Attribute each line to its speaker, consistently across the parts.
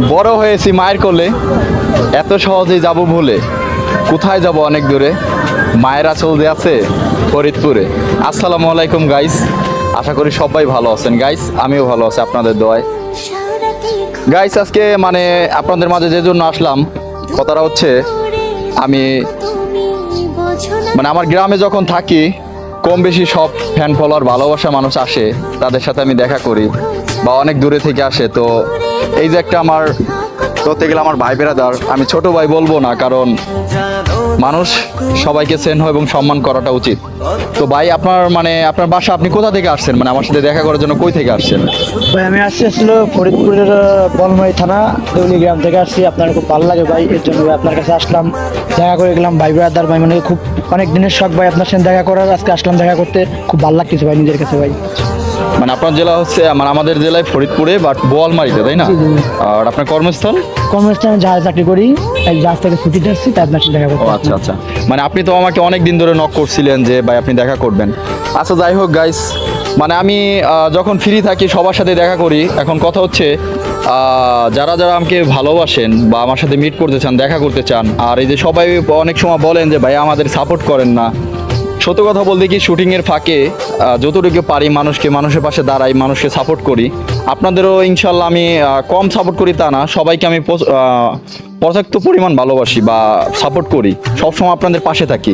Speaker 1: বড় হয়েছি মায়ের কোলে, এত সহজেই যাব ভুলে, কোথায় যাব অনেক দূরে, মায়ের আঁচল যে আছে ফরিদপুরে। আসসালামু আলাইকুম গাইস, আশা করি সবাই ভালো আছেন গাইস, আমিও ভালো আছি আপনাদের দোয়ায়। গাইস আজকে মানে আপনাদের মাঝে যে জন্য আসলাম, কথাটা হচ্ছে আমি মানে আমার গ্রামে যখন থাকি কম বেশি সব ফ্যান ফলোয়ার ভালোবাসা মানুষ আসে, তাদের সাথে আমি দেখা করি বা অনেক দূরে থেকে আসে। তো এই যে একটা আমার বলতে গেলে আমার ভাই বেরাদার, আমি ছোট ভাই বলবো না, কারণ মানুষ সবাইকে স্নেহ এবং সম্মান করাটা উচিত। তো ভাই আপনার মানে আপনার বাসা, আপনি কোথা থেকে আসছেন, মানে আমার সাথে দেখা করার জন্য কই থেকে আসছেন?
Speaker 2: ভাই আমি আসছিল ফরিদপুরের বলমাই থানা দেউলি গ্রাম থেকে আসছি। আপনার খুব ভালো লাগে ভাই, এর জন্য ভাই আপনার কাছে আসলাম, দেখা করে গেলাম। ভাই ব্রাদার ভাই, মানে খুব অনেক দিনের শখ ভাই আপনার সাথে দেখা করার, আজকে আসলাম দেখা করতে। খুব ভালো লাগতেছে ভাই নিজের কাছে ভাই।
Speaker 1: মানে আপনার জেলা হচ্ছে মানে আমাদের জেলায় ফরিদপুরে, বাট বোয়ালমারিতে, তাই না?
Speaker 2: জি, জি।
Speaker 1: আর আপনার কর্মস্থল?
Speaker 2: কর্মস্থানে জাহাজ চাকরি করি, এই জাহাজ থেকে ছুটিতে আসছি, তাই আপনার সাথে দেখা
Speaker 1: ও
Speaker 2: করতে।
Speaker 1: আচ্ছা আচ্ছা, মানে আপনি তো আমাকে অনেক দিন ধরে নক করছিলেন যে ভাই আপনি দেখা করবেন। আচ্ছা যাই হোক গাইস, মানে আমি যখন ফ্রি থাকি সবার সাথে দেখা করি। এখন কথা হচ্ছে যারা যারা আমাকে ভালোবাসেন বা আমার সাথে মিট করতে চান, দেখা করতে চান, আর এই যে সবাই অনেক সময় বলেন যে ভাই আমাদের সাপোর্ট করেন না, সত্য কথা বলতে কি শুটিংয়ের ফাঁকে যতটুকু পারি মানুষের পাশে দাঁড়াই, মানুষকে সাপোর্ট করি। আপনাদেরও ইনশাল্লাহ আমি কম সাপোর্ট করি তা না, সবাইকে আমি পর্যাপ্ত পরিমাণ ভালোবাসি বা সাপোর্ট করি, সবসময় আপনাদের পাশে থাকি।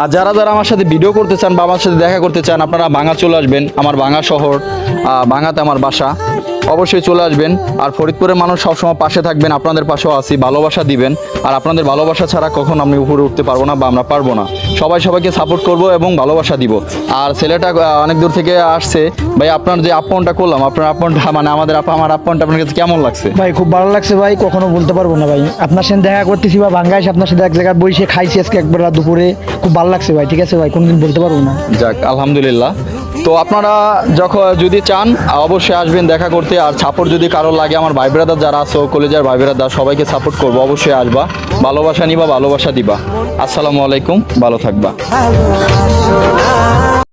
Speaker 1: আর যারা যারা আমার সাথে ভিডিও করতে চান বা আমার সাথে দেখা করতে চান, আপনারা ভাঙা চলে আসবেন, আমার ভাঙা শহর, ভাঙাতে আমার বাসা, অবশ্যই চলে আসবেন। আর ফরিদপুরের মানুষ সবসময় পাশে থাকবেন, আপনাদের পাশেও আছি, ভালোবাসা দিবেন। আর আপনাদের ভালোবাসা ছাড়া কখন আমি উপরে উঠতে পারবো না বা আমরা পারবো না। সবাই সবাইকে সাপোর্ট করব এবং ভালোবাসা দিব। আর ছেলেটা অনেক দূর থেকে আসছে ভাই, আপনার যে আপনটা করলাম, আপনার আপনটা মানে আমার আপনটা আপনার কাছে কেমন লাগছে?
Speaker 2: ভাই খুব ভালো লাগছে ভাই, কখনো বলতে পারবো না ভাই। আপনার সাথে দেখা করতেছি বা ভাঙ্গাইছি, আপনার সাথে এক জায়গায় বসে খাইছি আজকে একবার দুপুরে, খুব ভালো লাগছে ভাই। ঠিক আছে ভাই, কোনোদিন বলতে পারবো না।
Speaker 1: যাক আলহামদুলিল্লাহ। তো আপনারা যখন যদি চান অবশ্যই আসবেন দেখা করতে। আর সাপোর্ট যদি কারো লাগে, আমার ভাই ব্রাদার যারা আছো, কলেজের ভাই ব্রাদার, সবাইকে সাপোর্ট করবো, অবশ্যই আসবা, ভালোবাসা নিবা, ভালোবাসা দিবা। আসসালামু আলাইকুম, ভালো থাকবা।